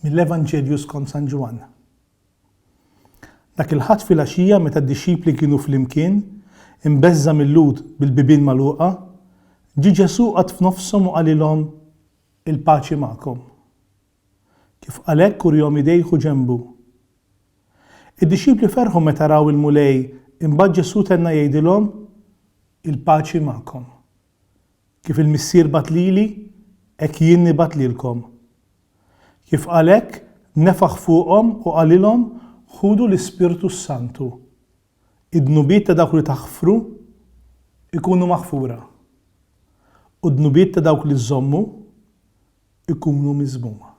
mill-Evanġelju skont San Ġwan. Dak il-ħadd filgħaxija meta d-dixxipli kienu flimkien, imbeżża mill-lud bil-bibien magħluqa, ġie Ġesu qad f'nofshom u qalilhom il-paċi magħkom. Kif qal hekk urjhom idejhu ġenbu. Id-dixxipli ferħu meta raw il-mulej imbagħad Ġesu tenna jgħidilhom il-paċi magħkom. Kif il-Missier bat lili, hekk jien nibat lilkom. Kif qal hekk nefaħ fuqhom u qalilhom ħudu l-Ispirtu Santu. Id-dnubiet ta' dawk li taħfru ikunu maħfura. U d-dnubiet ta' dawk li żommu ikunu miżmuma.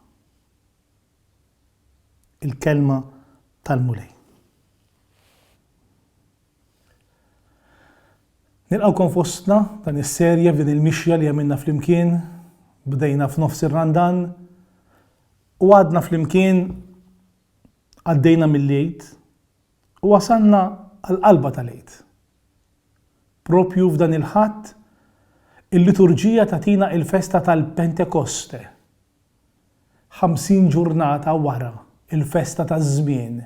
Il-kelma tal-mulej. Nilqgħukom fostna dan is-serje f'din il-mixja li għamilna flimkien, bdejna f'nofs ir-Randan u għadna flimkien għaddejna mill-lejt u wasalna għall-qalba tal-lejt. Propju f'dan il-ħadd il-liturġija tagħtina il-festa tal-Pentekoste. 50 ġurnata wara il-festa taż-żmien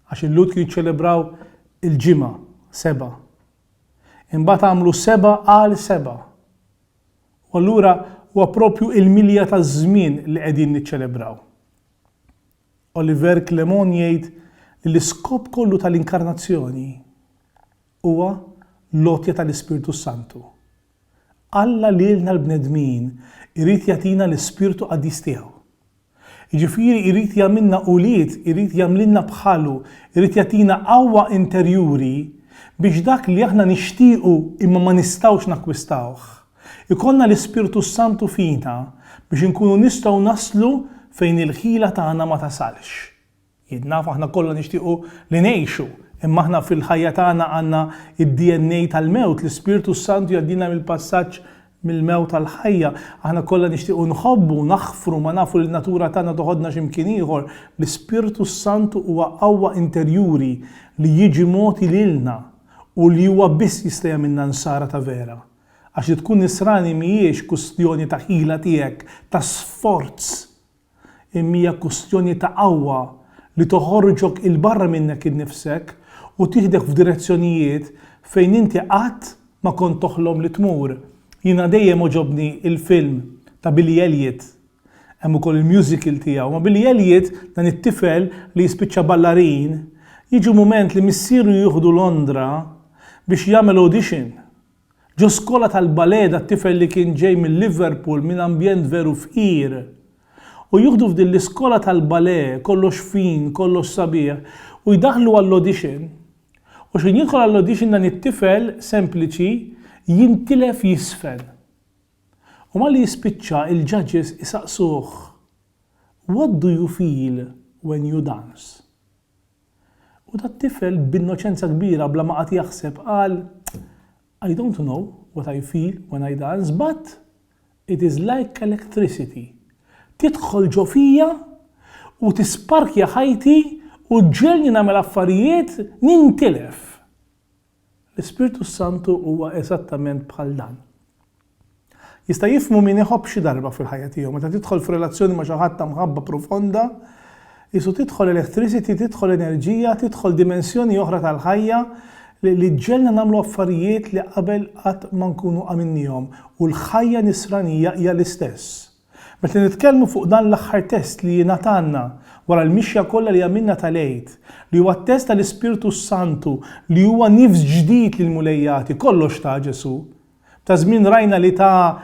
għax il-Lud jiċċelebraw il-ġimgħa 7. Imbagħad għamlu 7 għal 7. U allura huwa propju il-milja taż-żmien li qegħdin niċċelebraw. Oliver Clemon jgħid li l-iskop kollu tal-inkarnazzjoni huwa l-għotja tal-Ispirtu Santu. Alla lilna l-bnedmin irid jagħtina l-Ispirtu Qaddis tiegħu. Jiġifieri irid jagħmilna ulied, irid jagħmlilna bħalu, irid jagħtina qawwa interjuri biex dak li aħna nixtiequ imma ma nistgħux nakkwistawh. Ikollna l-Ispirtu Santu fina biex inkunu nistgħu naslu fejn il-ħila tagħna ma tasalx. Jidnaf aħna kollha nixtiequ li ngħixu, imma aħna fil-ħajja tagħna għandna id-DNA tal-mewt, l-Ispirtu Santu jgħaddina mill-passaġġ mill-mewt tal-ħajja. Aħna kollha nixtiequ nħobbu, naħfru, ma nafu l-natura tagħna toħodna x'imkien ieħor. L-Ispirtu Santu huwa qawwa interjuri li jiġi mogħti lilna u li huwa biss jista' jagħmilna nsara ta' vera. Għax li tkun nisrani mhijiex kwistjoni ta' ħila tiegħek, ta' sforz, imma kwistjoni ta' qawwa li toħorġok il-barra minnek innifsek u tieħdek f'direzzjonijiet fejn inti qatt ma kont toħlom li tmur. Jiena dejjem oġobni il-film ta' Billy Elliot, hemm ukoll il-musical tiegħu. Ma Billy Elliot dan it-tifel li jispiċċa ballarin, jiġu mument li missieru jieħdu Londra biex jagħmel audition. Ġo skola tal-balet tat-tifel li kien ġej minn Liverpool minn ambjent veru fqir. U jieħdu f'din l-iskola tal-balet, kollox fin, kollox sabiħ, u jdaħlu għall-audition. U xejn jidħol għall-audition dan it-tifel sempliċi jintilef jisfen. U ma li jispiċċa il-judges isaqsuh, "What do you feel when you dance?" U tat-tifel b'innoċenza kbira bla ma qatt jaħseb qal, "I don't know what I feel when I dance, but it is like electricity. Tidħol ġo fija u tisparkja ħajti u ġġelni nagħmel affarijiet nintilef." L-Ispirtu Santu huwa eżattament bħal dan. Jista' jifhmu min iħobb xi darba fil-ħajja tiegħu meta tidħol f'relazzjoni ma' xi ħadd ta' mħabba profonda, isu tidħol electricity, tidħol enerġija, tidħol dimensjoni oħra tal-ħajja li ġġelna nagħmlu affarijiet li qabel qatt ma nkunu għamilnihom u l-ħajja nisranija hija l-istess. Meta nitkellmu fuq dan l-aħħar test li jingħatanna wara l-mixja kollha li għamilna tal-għid, li huwa t-test tal-Ispirtu Santu li huwa nifs ġdid lil mulejjati kollox ta' Ġesu. Ta' żmien rajna li ta'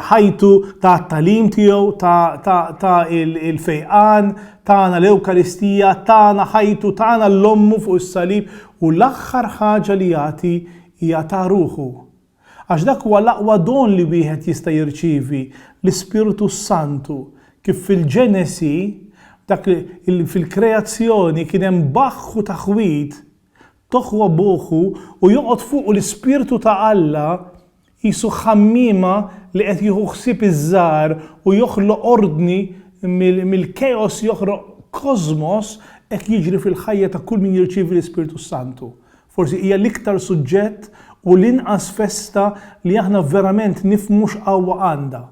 ħajtu ta' t-talim tiegħu, ta' il-fejqan, tagħna l-Ewkaristija, tagħna ħajtu, tagħna l-ommu fuq is-salib u l-aħħar ħaġa li jagħti hija ta' ruħu. Għax dak huwa l-aqwa don li wieħed jista' jirċievi l-Ispirtu Santu kif fil-Ġenesi dak fil-kreazzjoni kien hemm baħħu taħwit toħwa boħu u joqgħod fuq l-Ispirtu ta' Alla qisu ħammiema li qed jieħu ħsieb iż-żgħar u joħloq ordni mill-keos joħroq kosmos hekk jiġri fil-ħajja ta' kull min jirċievi l-Ispirtu Santu. Forsi hija l-iktar suġġett u l-inqas festa li aħna verament nifhmu x'qawwa għandha.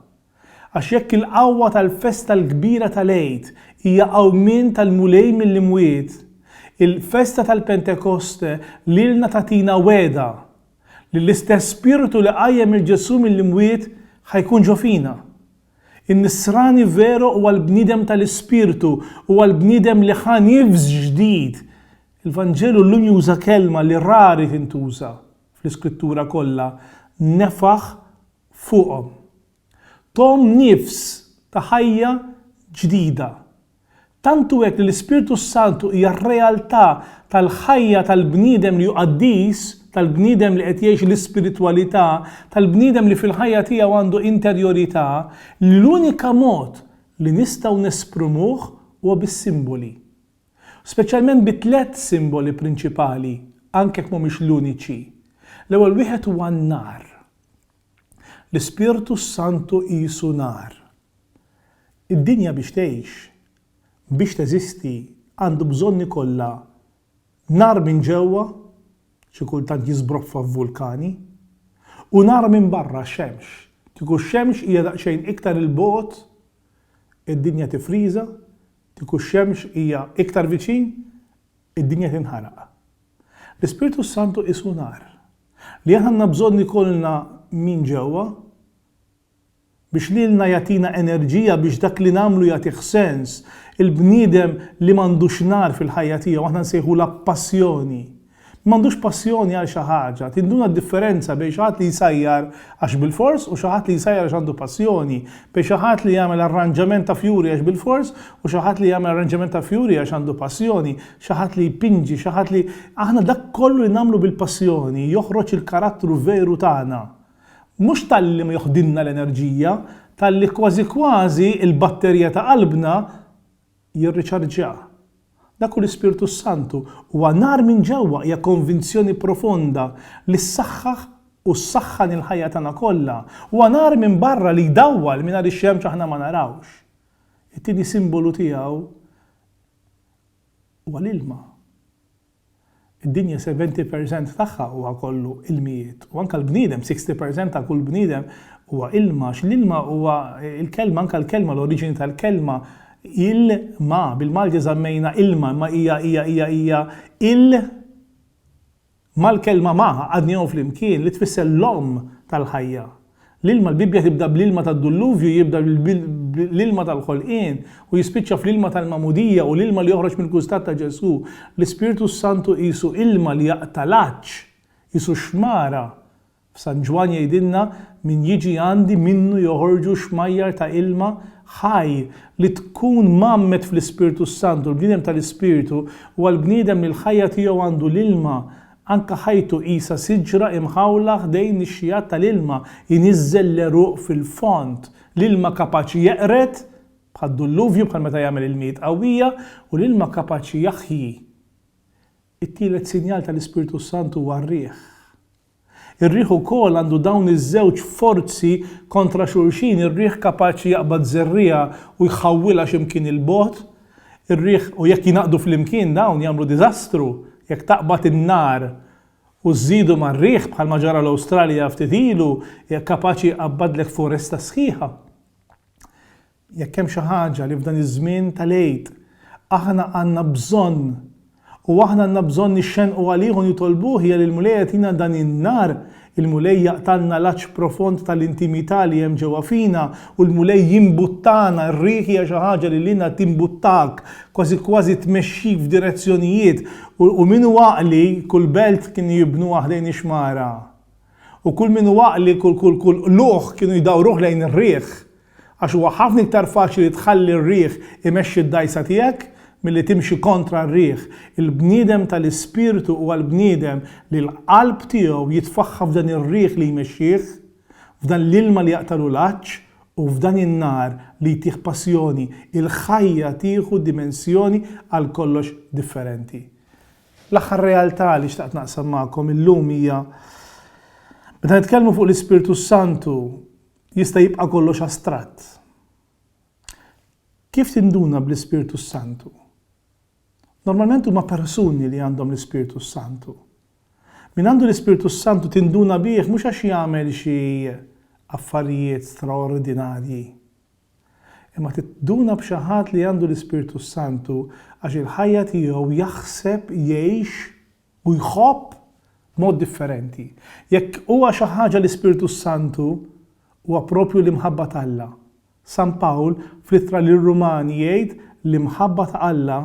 Għax jekk il-qawwa tal-festa l-kbira tal-Eid hija qawmien tal-mulej mill-imwiet, il-festa tal-Pentekoste lilna tatina weda li l-istess spiritu li qajjem il-Ġesu mill-imwiet ħajkun ġo fina. In-Nisrani veru huwa l-bniedem tal-Ispirtu, huwa l-bniedem li ħa nifs ġdid. Il-Vanġelu llum juża kelma li rari tintuża fl-Iskrittura kollha, nefaħ fuqhom. Tom nifs ta' ħajja ġdida. Tantu hekk li l-Ispirtu Santu hija r-realtà tal-ħajja tal-bniedem li juqaddis, tal-bniedem li qed jgħix l-ispiritwalità, tal-bniedem li fil-ħajja tiegħu għandu interjorità, li l-unika mod li nistgħu nesprimuh huwa bis-simboli. Speċjalment bi 3 simboli prinċipali, anke jekk mhumiex l-uniċi. L-ewwel wieħed huwa n-nar. L-Ispirtu Santu qisu nar. Id-dinja biex tgħix, biex teżisti, għandu bżonn ikollha nar minn ġewwa, xi kultant jiżbroffa f'vulkani, u nar minn barra xemx. Kieku x-xemx hija daqsxejn iktar il-bogħod, id-dinja tifriża, kieku x-xemx hija iktar viċin, id-dinja tinħaraq. L-Ispirtu Santu qisu nar. Li għandna bżonn ikollna min ġewwa biex lilna jagħtina enerġija biex dak li nagħmlu jagħtih sens, il-bniedem li m'għandux nar fil-ħajja tiegħu aħna nsejħula passjoni. M'għandux passjoni għal xi ħaġa, tinduna d-differenza bejn xi ħadd li jsajjar għax bil-fors u xi ħadd li jsajjar għax għandu passjoni, bejn xi ħadd li jagħmel arranġament ta' fjuri għax bil-fors u xi ħadd li jagħmel arranġament ta' fjuri għax għandu passjoni, xi ħadd li jpinġi, xi ħadd li aħna dak kollu li nagħmlu bil-passjoni joħroġ il-karattru veru tagħna. Mhux tal-li ma joħdilna l-enerġija, tal-li kważi il-batterija ta' qalbna jirriċarġja. Dak l-Ispirtu Santu huwa nar minn ġewwa hija konvinzjoni profonda li ssaħħaħ u ssaħħan il-ħajja tagħna kollha. Huwa nar minn barra li jdawwal mingħajr ix-xemx aħna ma narawx. It-tieni simbolu tiegħu huwa l-ilma. Id-dinja 70% tagħha huwa kollu ilmijiet. U anke l-bniedem 60% ta' kull bniedem huwa ilma. X'l-ilma huwa il-kelma, anke l-kelma l-oriġini tal-kelma il-ma, bil-Malti żammejna ilma, ma hija mal-kelma maħa għadniew fl-imkien li tfisser l-om tal-ħajja. L-ilma, l-Bibja tibda bl-ilma tad-Dulluvju, jibda l-ilma tal-ħolqien u jispiċċa fl-ilma tal-Mamudija u l-ilma li joħroġ mill-kustat ta' Ġesu. L-Ispirtu Santu qisu ilma li jaqtalax, qisu xmara. F'San Ġwan jgħidilna min jiġi għandi minnu joħorġu xmajjar ta' ilma ħaj li tkun mammet fl-Ispirtu Santu, l-bniedem tal-Ispirtu u għal-bniedem li l-ħajja tiegħu għandu l-ilma. Anka ħajtu qisha siġra imħawla ħdejn ix-xijat tal-ilma jinizzel l-eruq fil-font. L-ilma kapaċi jeqret bħad-Dulluvju bħal meta jagħmel il-miet qawwija u l-ilma kapaċi jaħji. It-tielet sinjal tal-Ispirtu Santu huwa r-riħ. Ir-riħ ukoll għandu dawn iż-żewġ forzi kontra xulxin, ir-riħ kapaċi jaqbad żerriegħa u jħawwilha x'imkien il-bogħod. Ir-riħ u jekk jingħaqdu fl-imkien dawn jagħmlu diżastru. Jekk taqbad in-nar u żżidu mar-riħ bħalma ġara l-Awstralja ftit ilu, jekk kapaċi jqabbadlek foresta sħiħa. Jekk hemm xi ħaġa li f'dan iż-żmien tal-Eid aħna għandna bżonn u aħna għandna bżonn nixxenqu għalihom jitolbuh hija li l-mulej jagħtina dan in-nar, il-mulej jaqtalna l-għaġġ profond tal-intimità li hemm ġewwa fina u l-mulej jimbuttana, r-riħ hija xi ħaġa li lilna timbuttak, kważi tmexxik f'direzzjonijiet u min waqli kull belt kienu jibnu ħdejn ix-xmara. U kull min waqli kull luħ kienu jdawruh lejn ir-riħ għax huwa ħafna iktar faċli tħalli r-riħ imexxi d-dajsa tiegħek milli timxi kontra r-riħ. Il-bniedem tal-Ispirtu huwa l-bniedem li l-qalb tiegħu jitfaħħa f'dan ir-riħ li jmexxih, f'dan l-ilma li jaqtalu l-għaġġ u f'dan in-nar li jtieħ passjoni, il-ħajja tieħu dimensjoni għal kollox differenti. L-aħħar realtà li xtaqt naqsam magħkom illum hija meta nitkellmu fuq l-Ispirtu Santu jista' jibqa' kollox astratt. Kif tinduna bl-Ispirtu Santu? Normalment huma persuni li għandhom l-Ispirtu Santu. Min għandu l-Ispirtu Santu tinduna bih mhux għax jagħmel xi affarijiet straordinarji. imma tidduna b'xi ħadd li għandu l-Ispiritu Santu għax il-ħajja tiegħu jaħseb jgħix u jħobb mod differenti. Jekk huwa xi ħaġa l-Ispiritu Santu huwa proprju l-imħabba ta' Alla. San Pawl fl-ittra lir-Rumani jgħid l-imħabba ta' Alla,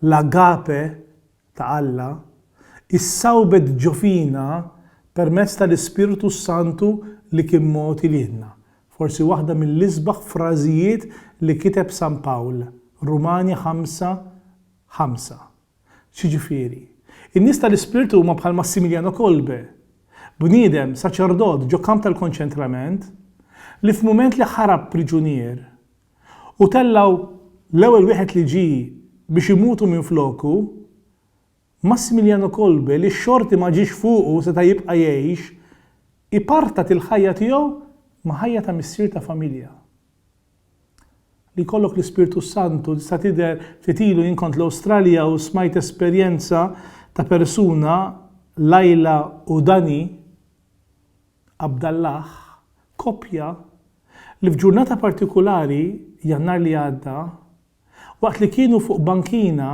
l-agape ta' Alla, issawbet ġofina permezz tal-Ispiritu Santu li kien mogħti lilna. Forsi waħda mill-isbaħ frażijiet li kiteb San Pawl, Rumani 5:5. Xiġifieri? In-nies tal-Ispiritu huma bħal Massimiliano Kolbe, bniedem saċerdot ġo kamp tal-konċentrament li f'mument li ħarab priġunier u tellaw l-ewwel wieħed li ġie biex imutu minn floku, Massimiliano Kolbe li x-xorti ma ġiex fuqu seta' jibqa' jgħix, ipartat il-ħajja tiegħu ma' ħajja ta' missier ta' familja. Li jkollok l-Ispiritu Santu tista' tidher ftit ilu jien kont l-Awstralja u smajt esperjenza ta' persuna Lajla u Dani Abdallah koppja li f'ġurnata partikulari Jannar li għadda waqt li kienu fuq bankina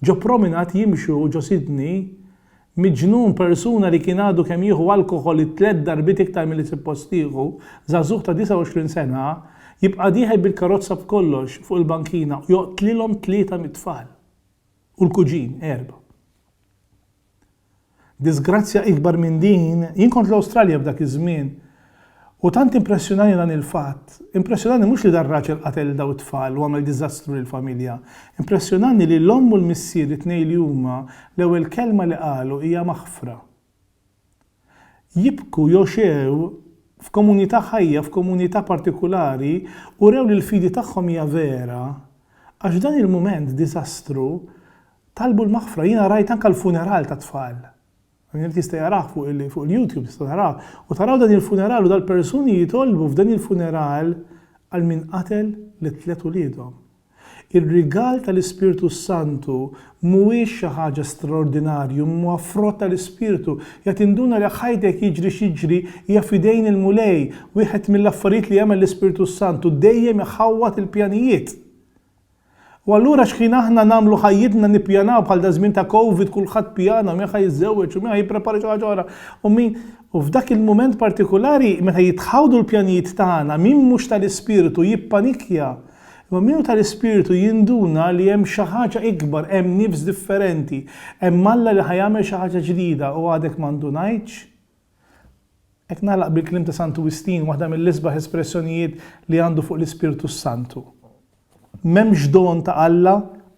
ġo promenat jimxu ġo Sydney miġnun persuna li kien għadu kemm jieħu alkohol 3 darbit iktar milli suppost jieħu, żagħżugħ ta' 29 sena, jibqa' dieħel bil-karozza b'kollox fuq il-bankina u joqtlilhom 3 mit-tfal u l-kuġin 4. Disgrazzja ikbar minn din, jien kont l-Awstralja f'dak iż-żmien u tant impressjonani dan il-fatt. Impressjonani mhux li dar raġel qatel daw it-tfal u għamel diżastru lill-familja. Impressjonani li l-omm u l-missier it-tnejn li huma l-ewwel kelma li qalu hija maħfra. Jibku joxew f'komunità ħajja, f'komunità partikulari u rew li l-fidi tagħhom hija vera għax dan il-mument diżastru talbu l-maħfra. Jiena rajt anke l-funeral ta' tfal. Tista' jaraħ fuq il-YouTube, tista' taraw. U taraw dan il-funeral u dal-persuni jitolbu f'dan il-funeral għal min qatel li 3 uliedhom. Ir-rigal tal-Ispiritu Santu mhuwiex xi ħaġa straordinarju, huwa frott tal-Ispiritu. Qed induna li ħajtek jiġri x'jiġri hija f'idejn il-mulej. Wieħed mill-affarijiet li jagħmel l-Ispiritu Santu dejjem iħawwat il-pjanijiet. U allura x'kien aħna nagħmlu ħajjitna nippjanaw bħal da żmien ta' Covid kulħadd pjana min ħajjiżżewweġ u min ħajprepara xi ħaġa oħra. U f'dak il-mument partikolari meta jitħawdu l-pjanijiet tagħna min mhux tal-Ispiritu jippanikja. Imma min tal-Ispiritu jinduna li hemm xi ħaġa ikbar, hemm nifs differenti, hemm Alla li ħajjagħmel xi ħaġa ġdida u għadek ma ndunajtx. Hekk nagħlaq bil-kliem ta' Sant Wistin, waħda mill-isbaħ espressjonijiet li għandu fuq l-Ispiritu Santu. M'hemmx don ta' Alla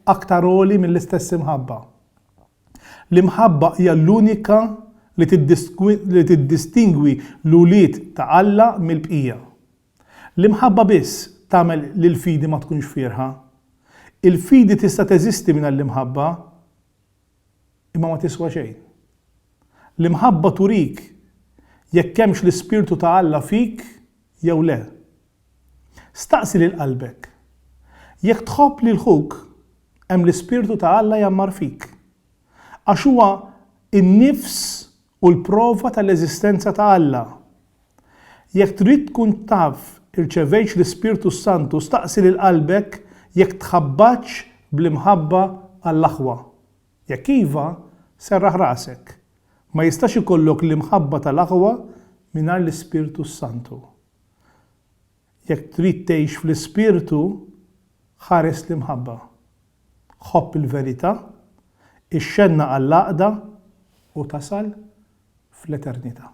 aktar għoli mill-istess imħabba. L-imħabba hija l-unika li tiddistingwi l-ulied ta' Alla mill-bqija. L-imħabba biss tagħmel li l-fidi ma tkunx firħa. Il-fidi tista' teżisti mingħajr l-imħabba imma ma tiswa xejn. L-imħabba turik jekk hemmx l-Ispirtu ta' Alla fik jew le. Staqsi lil qalbek. Jekk tħobb li l-ħuk, hemm l-Ispirtu ta' Alla jammar fik. Għax huwa n-nifs u l-prova tal-eżistenza ta' Alla. Jekk trid tkun taf irċevejx l-Ispirtu Santu, staqsi lil qalbek jekk tħabbax bl-imħabba għall-aħwa. Jekk iva, serraħ rasek. Ma jistax ikollok l-imħabba tal-aħwa mingħajr l-Ispirtu Santu. Jekk trid tgħix fl-Ispirtu, ħares l-imħabba. Ħobb il-verità, ixxenna għall-għaqda u tasal fl-eternità.